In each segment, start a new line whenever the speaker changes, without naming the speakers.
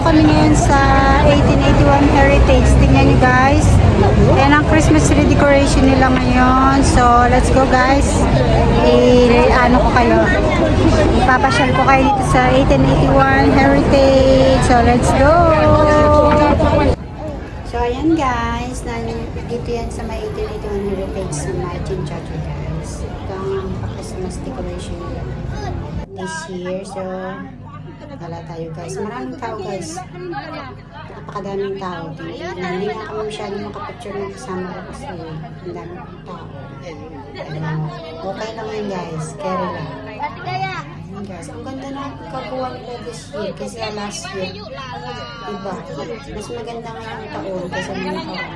Kami ngayon sa 1881 Heritage. Tingnan nyo guys. Ayan ang Christmas tree decoration nila ngayon. So, let's go guys. Ano ko kayo. Ipapasyal ko kayo dito sa 1881 Heritage. So, let's go. So, ayan guys. Dito yan sa may 1881 Heritage sa Martin Church guys. Ito ang Christmas decoration nila this year. So, wala tayo guys. Maraming tao guys. Napakadaming tao. Hindi na kami masyadong makapicture ng kasama ko kasi ang daming tao. Okay lang yan guys. Carry lang. Ayan guys. Ang ganda na kagawa nila this year kasi last year. Diba? Mas maganda ngayong taon kasi mga kawan.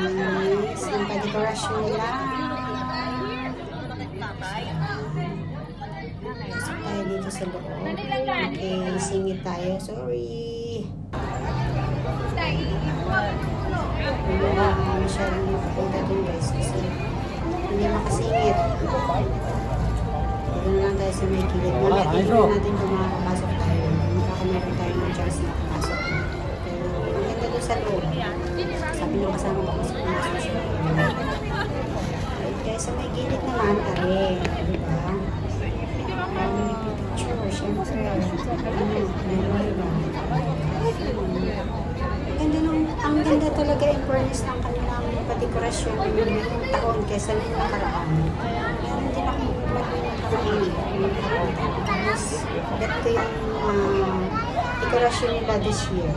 Guys. Ang pa-decorasyon nila. Pasok tayo dito sa loob. Okay, singit tayo. Sorry. Hindi na masyadong makapunta din guys kasi hindi makasingit. Dito na lang tayo sa may kilid. Mamaya tingnan natin kung makakapasok tayo. Makakameron tayo ng chance na makapasok. Pero ang ganda doon sa loob. Sabi nyo kasama ko sa pumasok sa loob. Kaya sa may gilid naman, are. Diba? Picture, syempre. Ang ganda talaga in fairness ng kanilang padekorasyon ngayong taon kesa na yung nakaraan. Meron din akong mas gato yung dekorasyon nila this year.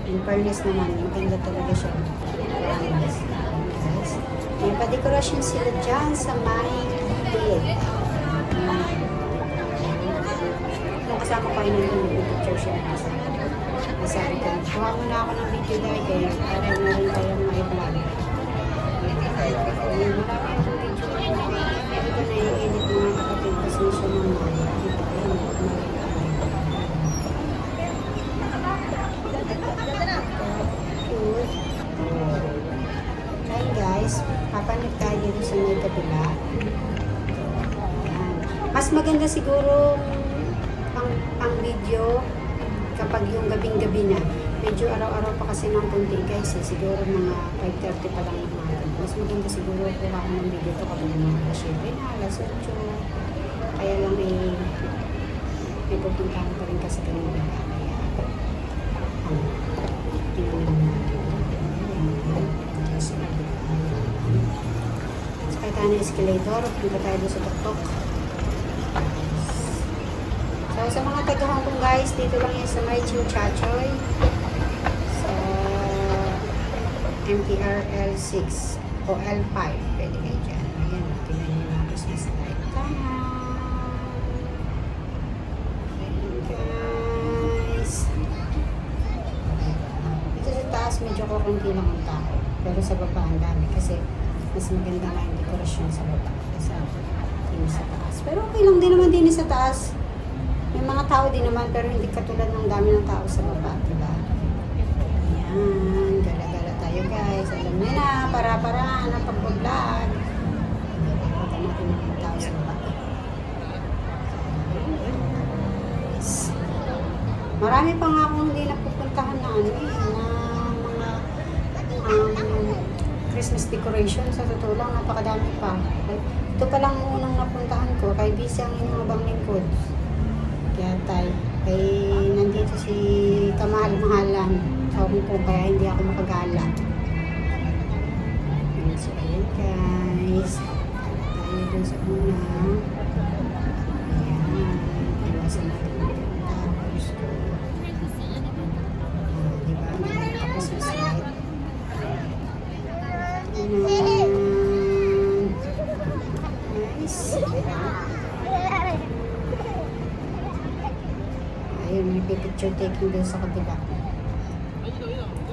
In fairness naman, maganda talaga siya. May padekorasyon sila dyan sa may gilid. Kasama ko yung picture siya. Sabi ko, kuha muna ako ng video dahil kaya para na rin tayong may vlog. Marami akong video. Hindi ko na i-edit mga kapatid kasi siya naman. Ayan guys, papanik tayo dito sa may kabila. Mas maganda siguro ang video kapag yung gabing-gabi na. Medyo araw-araw pa kasi ng konti guys. Siguro mga 5:30 pa lang ng mga. Mas maganda siguro kuha ko ng video to kapag mga alas 7 na, alas 8. Kaya lang may pupuntahan pa rin kasi kanina. Sakay tayo ng escalator. Punta tayo doon sa tuktok. So, sa mga taga-Hong Kong guys, dito lang yan sa may Chingchachoy sa MTR L6 o L5. Pwede kayo dyan. Ayan, tingnan nyo na Christmas light. Ayan guys. Dito sa taas, medyo kukunti lang ang tao. Pero sa baba, ang dami. Kasi mas maganda nga yung dekorasyon sa baba. Kaysa sa taas. Pero okay lang din naman din sa taas. May mga tao din naman, pero hindi katulad ng dami ng tao sa baba, diba? Ayan, gala-gala tayo guys. Alam nyo na, para-para na pag-vlog. Pagka natin ng mga tao sa baba. Marami pa nga akong hindi napupuntahan na na mga Christmas decoration. Sa totoo lang, napakadami pa. Ito pa lang unang napuntahan ko, kay busy ang inyong abang lingkod. Kaya tayo, nandito si kamahal-mahalan sa Hong Kong, kaya hindi ako makagala. So, ayan guys. Tayo dun sa una. Ayan. Iwasan natin yung tapos ko. Diba? Tapos yung slide. Ayan. Nice. Ayun, may picture taking doon sa kabila.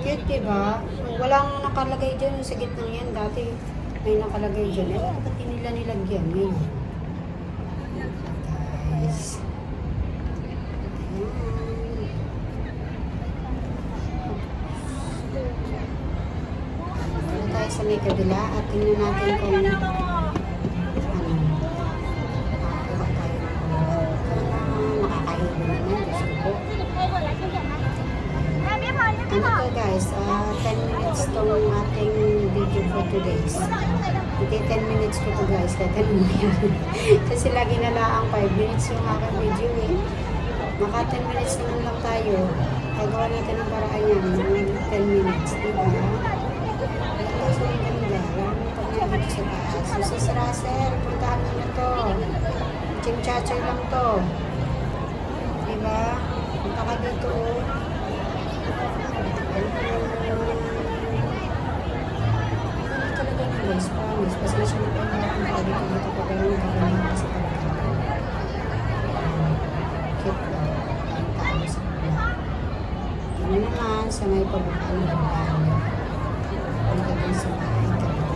Cute, diba? Walang nakalagay dyan sa gitnang yan. Dati may nakalagay dyan. Eh, bakit nila nilagyan ngayon? Guys. Ayan. Tayo sa may kabila at tingnan natin kung ano to guys, 10 minutes tong ating video for today's. Hindi 10 minutes ko to guys, kaya mo yan. Kasi lagi na lang 5 minutes yung aking video eh. Maka 10 minutes naman lang tayo. Gagawa natin ang paraan yan, ng 10 minutes, diba? Guys, ang ganda. Lalo na pag nandito sa taas. So, si Russell, puntahan mo na to. Chim-chachoy lang to. Diba? Punta ka dito. Guys, promise. Pasensya na po na akong sabi ko dito ko pero nagkakaroon kasi talaga. Cute lang. Ang tao sa pula. Ano naman sa may pababa ng babae. Ang gabing sa bahay kabila.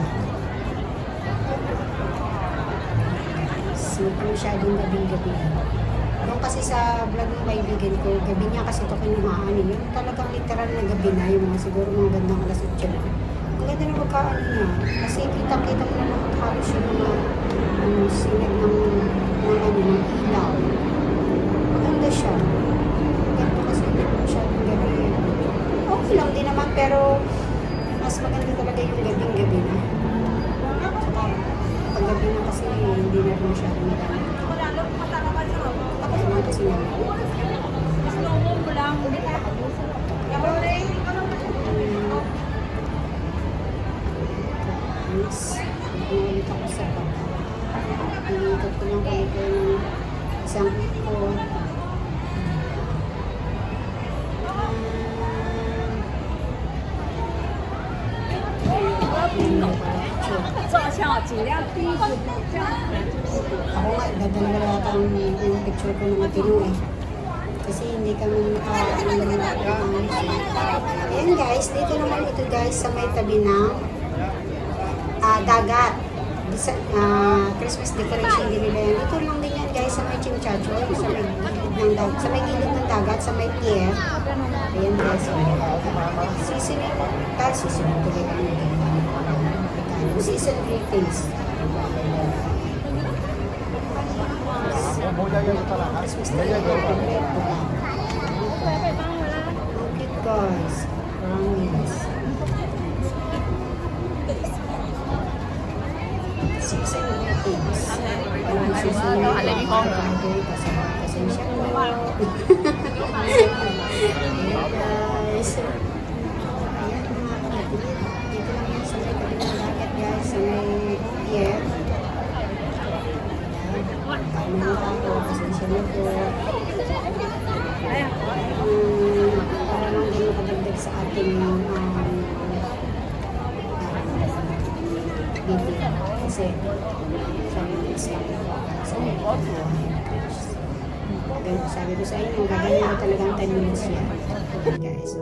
Hindi ko masyadong gabing-gabi. Doon kasi sa vlog ng kaibigan ko, gabi niya kasi ito kinuhaan. Yung talagang literal na gabi na, yung mga siguro mga bandang alas 8 na. Ang ganda na magkaan niya. Kasi kita-kita mo na naman halos yung mga sinag ng ilaw. Maganda siya. Ganito kasi hindi ko masyadong gabi. Okay lang din naman, pero mas maganda talaga yung gabing-gabi na. Saka pag gabi na kasi hindi na rin masyadong madami. Ano kasi naman? Ulit ako sa baba. Iikot ko lang kami ko ng isang ikot.
照相尽量低一点。
Ako nga, dadalawa yata yung picture ko ng matino eh. Kasi hindi kami ayan guys, dito naman ito guys sa may tabi ng dagat. Christmas decoration din nila yan. Dito lang din yan guys sa may Chimchachoy, sa may gilid ng dagat, sa may gilid ng dagat, sa may pier. Ayan guys. Seasoning, seasoning tuloy kami. Season greetings. Christmas decoration. Okay guys. Promise. Season greetings. Pasensya mo. Guys. Ayan mga kapatid. Dito lang yung sa may tabi ng dagat guys. Sa may pier. Kami na ako. Pasensya mo po. Para lang din makadagdag sa ating video. Kasi sabi ko sa inyo, gagawin ko talagang 10 minutes yan. Guys.